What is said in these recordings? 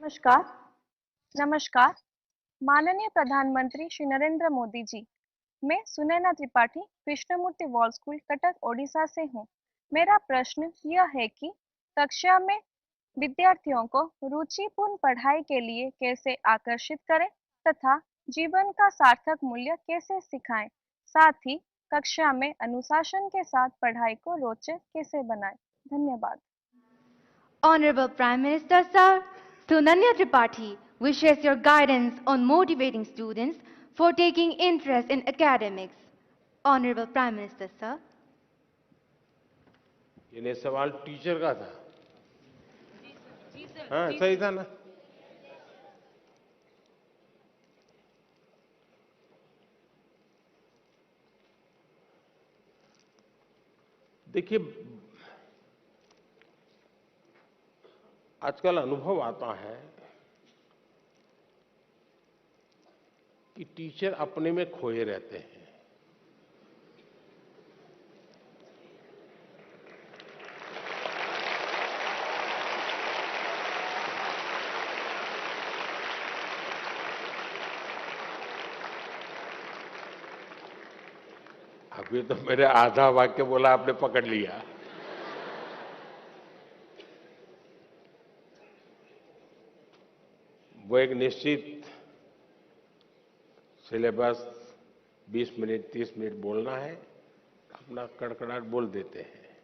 नमस्कार। नमस्कार। माननीय प्रधानमंत्री श्री नरेंद्र मोदी जी, मैं सुनैना त्रिपाठी कृष्णमूर्ति वॉल स्कूल कटक ओडिशा से हूँ। मेरा प्रश्न यह है कि कक्षा में विद्यार्थियों को रुचिपूर्ण पढ़ाई के लिए कैसे आकर्षित करें तथा जीवन का सार्थक मूल्य कैसे सिखाएं, साथ ही कक्षा में अनुशासन के साथ पढ़ाई को रोचक कैसे बनाएं। धन्यवाद। Honorable Prime Minister Sir, Sunanya Tripathi wishes your guidance on motivating students for taking interest in academics. Honorable Prime Minister Sir. ये सवाल टीचर का था। हाँ, सही था ना। देखिए, आजकल अनुभव आता है कि टीचर अपने में खोए रहते हैं। अभी तो मेरे आधा वाक्य बोला, आपने पकड़ लिया। वो एक निश्चित सिलेबस 20 मिनट 30 मिनट बोलना है, अपना कड़कड़ाहट बोल देते हैं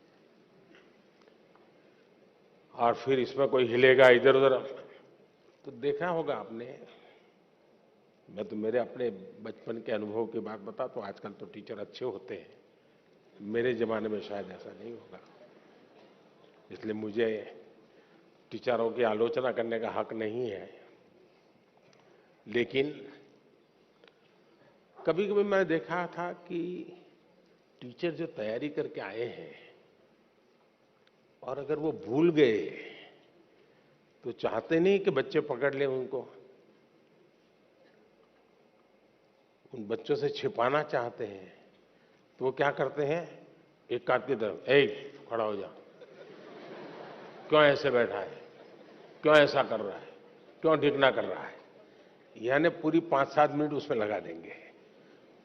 और फिर इसमें कोई हिलेगा इधर उधर। तो देखा होगा आपने, मैं तो मेरे अपने बचपन के अनुभव की बात बता, तो आजकल तो टीचर अच्छे होते हैं। मेरे जमाने में शायद ऐसा नहीं होगा, इसलिए मुझे टीचरों की आलोचना करने का हक नहीं है। लेकिन कभी कभी मैंने देखा था कि टीचर जो तैयारी करके आए हैं और अगर वो भूल गए तो चाहते नहीं कि बच्चे पकड़ लें उनको, उन बच्चों से छिपाना चाहते हैं। तो वो क्या करते हैं, एक कात की तरफ, ए खड़ा हो जा, क्यों ऐसे बैठा है, क्यों ऐसा कर रहा है, क्यों ढिकना कर रहा है, यानी पूरी 5-7 मिनट उसमें लगा देंगे।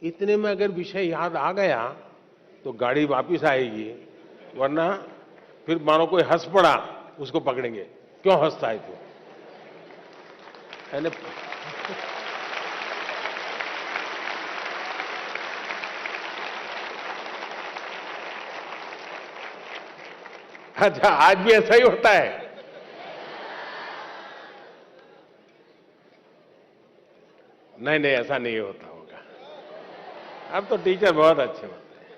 इतने में अगर विषय याद आ गया तो गाड़ी वापस आएगी, वरना फिर मानो कोई हंस पड़ा, उसको पकड़ेंगे, क्यों हंसता है तू, यानी अच्छा आज भी ऐसा ही होता है। नहीं नहीं, ऐसा नहीं होता होगा। अब तो टीचर बहुत अच्छे होते हैं।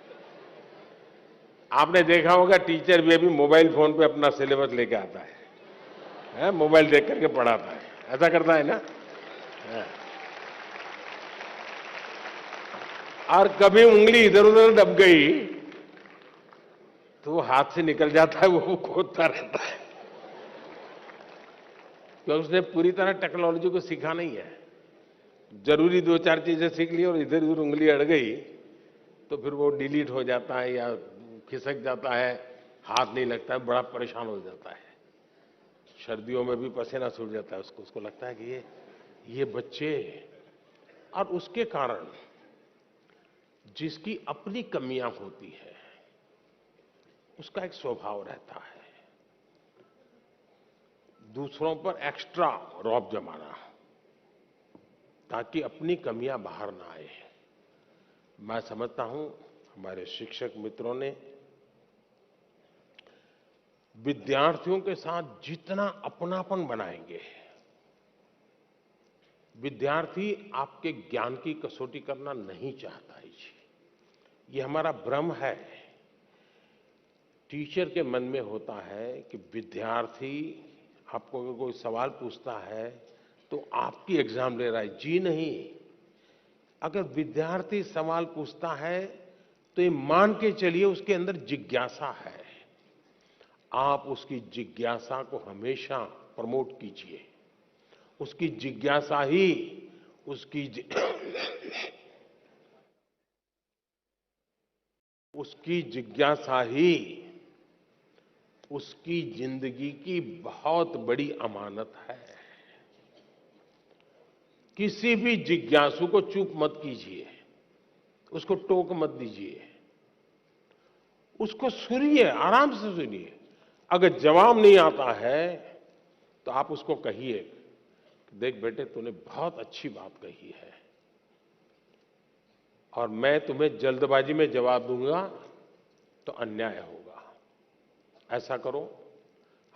आपने देखा होगा टीचर भी अभी मोबाइल फोन पे अपना सिलेबस लेके आता है, मोबाइल देख करके पढ़ाता है, ऐसा करता है ना। है? और कभी उंगली इधर उधर दब गई तो वो हाथ से निकल जाता है, वो खोदता रहता है, क्योंकि उसने पूरी तरह टेक्नोलॉजी को सीखा नहीं है। जरूरी 2-4 चीजें सीख ली और इधर उधर उंगली अड़ गई तो फिर वो डिलीट हो जाता है या खिसक जाता है, हाथ नहीं लगता है, बड़ा परेशान हो जाता है। सर्दियों में भी पसीना छूट जाता है उसको, उसको लगता है कि ये बच्चे, और उसके कारण जिसकी अपनी कमियां होती है उसका एक स्वभाव रहता है दूसरों पर एक्स्ट्रा रौब जमाना, ताकि अपनी कमियां बाहर ना आए। मैं समझता हूं हमारे शिक्षक मित्रों ने विद्यार्थियों के साथ जितना अपनापन बनाएंगे, विद्यार्थी आपके ज्ञान की कसौटी करना नहीं चाहता है जी, ये हमारा भ्रम है। टीचर के मन में होता है कि विद्यार्थी आपको अगर कोई सवाल पूछता है तो आपकी एग्जाम ले रहा है, जी नहीं। अगर विद्यार्थी सवाल पूछता है तो ये मान के चलिए उसके अंदर जिज्ञासा है। आप उसकी जिज्ञासा को हमेशा प्रमोट कीजिए। उसकी जिज्ञासा ही उसकी उसकी जिज्ञासा ही उसकी जिंदगी की बहुत बड़ी अमानत है। किसी भी जिज्ञासु को चूप मत कीजिए, उसको टोक मत दीजिए, उसको सुनिए, आराम से सुनिए। अगर जवाब नहीं आता है तो आप उसको कहिए, देख बेटे तूने बहुत अच्छी बात कही है और मैं तुम्हें जल्दबाजी में जवाब दूंगा तो अन्याय होगा। ऐसा करो,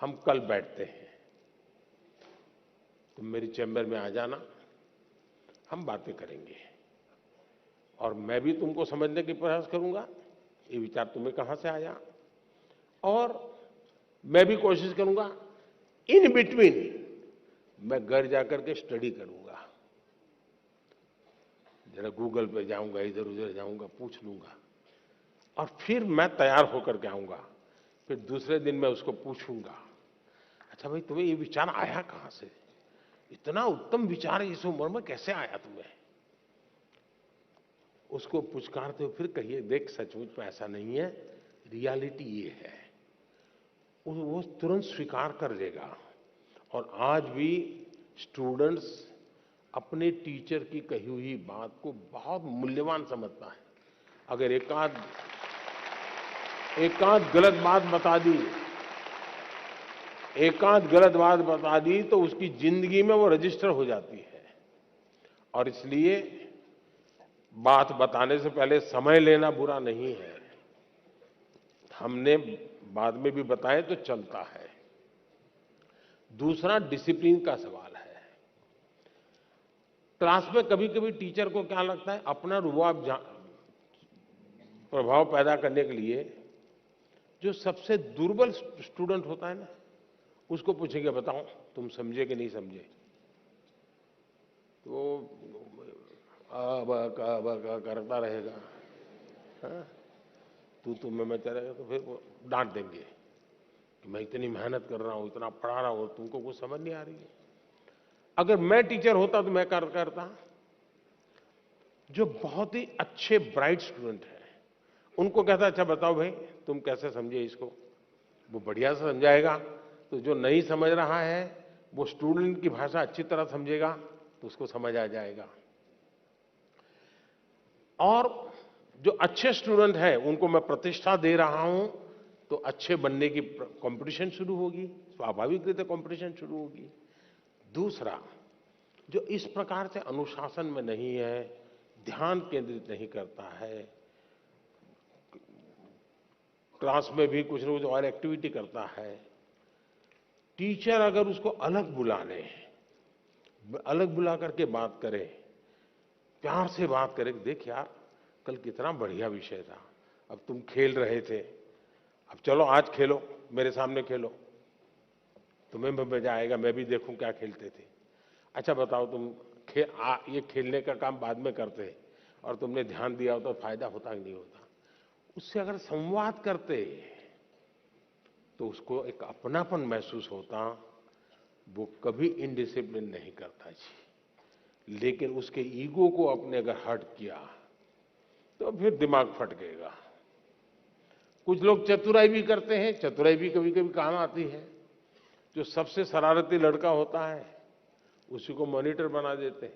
हम कल बैठते हैं, तुम मेरी चैम्बर में आ जाना, हम बातें करेंगे और मैं भी तुमको समझने की प्रयास करूंगा ये विचार तुम्हें कहां से आया, और मैं भी कोशिश करूंगा इन बिटवीन मैं घर जाकर के स्टडी करूंगा, जरा गूगल पे जाऊंगा, इधर उधर जाऊंगा, पूछ लूंगा और फिर मैं तैयार होकर के आऊंगा। फिर दूसरे दिन मैं उसको पूछूंगा, अच्छा भाई तुम्हें ये विचार आया कहां से, इतना उत्तम विचार इस उम्र में कैसे आया तुम्हें। उसको पुचकारते हो, फिर कहिए देख सचमुच में ऐसा नहीं है, रियलिटी ये है। वो तुरंत स्वीकार कर लेगा। और आज भी स्टूडेंट्स अपने टीचर की कही हुई बात को बहुत मूल्यवान समझता है। अगर एकाध गलत बात बता दी, तो उसकी जिंदगी में वो रजिस्टर हो जाती है। और इसलिए बात बताने से पहले समय लेना बुरा नहीं है, हमने बाद में भी बताए तो चलता है। दूसरा डिसिप्लिन का सवाल है। क्लास में कभी कभी टीचर को क्या लगता है, अपना रुआब प्रभाव पैदा करने के लिए जो सबसे दुर्बल स्टूडेंट होता है ना, उसको पूछेंगे बताओ तुम समझे कि नहीं समझे, तो करता रहेगा, हाँ? तू मैं चलेगा, तो फिर वो डांट देंगे कि मैं इतनी मेहनत कर रहा हूं, इतना पढ़ा रहा हूं, तुमको कुछ समझ नहीं आ रही है। अगर मैं टीचर होता तो मैं करता, जो बहुत ही अच्छे ब्राइट स्टूडेंट हैं उनको कहता अच्छा बताओ भाई तुम कैसे समझे इसको, वो बढ़िया से समझाएगा तो जो नहीं समझ रहा है वो स्टूडेंट की भाषा अच्छी तरह समझेगा तो उसको समझ आ जाएगा। और जो अच्छे स्टूडेंट हैं उनको मैं प्रतिष्ठा दे रहा हूं तो अच्छे बनने की कंपटीशन शुरू होगी, स्वाभाविक रीते कंपटीशन शुरू होगी। दूसरा, जो इस प्रकार से अनुशासन में नहीं है, ध्यान केंद्रित नहीं करता है, क्लास में भी कुछ न कुछ और एक्टिविटी करता है, टीचर अगर उसको अलग बुला ले, अलग बुला करके बात करे, प्यार से बात करे, देख यार कल कितना बढ़िया विषय था, अब तुम खेल रहे थे, अब चलो आज खेलो, मेरे सामने खेलो, तुम्हें भी मजा आएगा, मैं भी देखूं क्या खेलते थे। अच्छा बताओ तुम ये खेलने का काम बाद में करते और तुमने ध्यान दिया होता तो फायदा होता कि नहीं होता। उससे अगर संवाद करते तो उसको एक अपनापन महसूस होता, वो कभी इनडिसिप्लिन नहीं करता जी। लेकिन उसके ईगो को अपने अगर हर्ट किया तो फिर दिमाग फट गएगा। कुछ लोग चतुराई भी करते हैं, चतुराई भी कभी कभी काम आती है। जो सबसे शरारती लड़का होता है उसी को मॉनिटर बना देते हैं,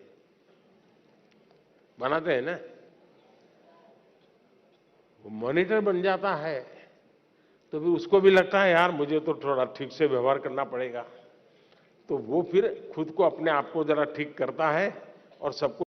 बनाते हैं ना, वो मॉनिटर बन जाता है तो फिर उसको भी लगता है यार मुझे तो थोड़ा ठीक से व्यवहार करना पड़ेगा, तो वो फिर खुद को अपने आप को जरा ठीक करता है और सबको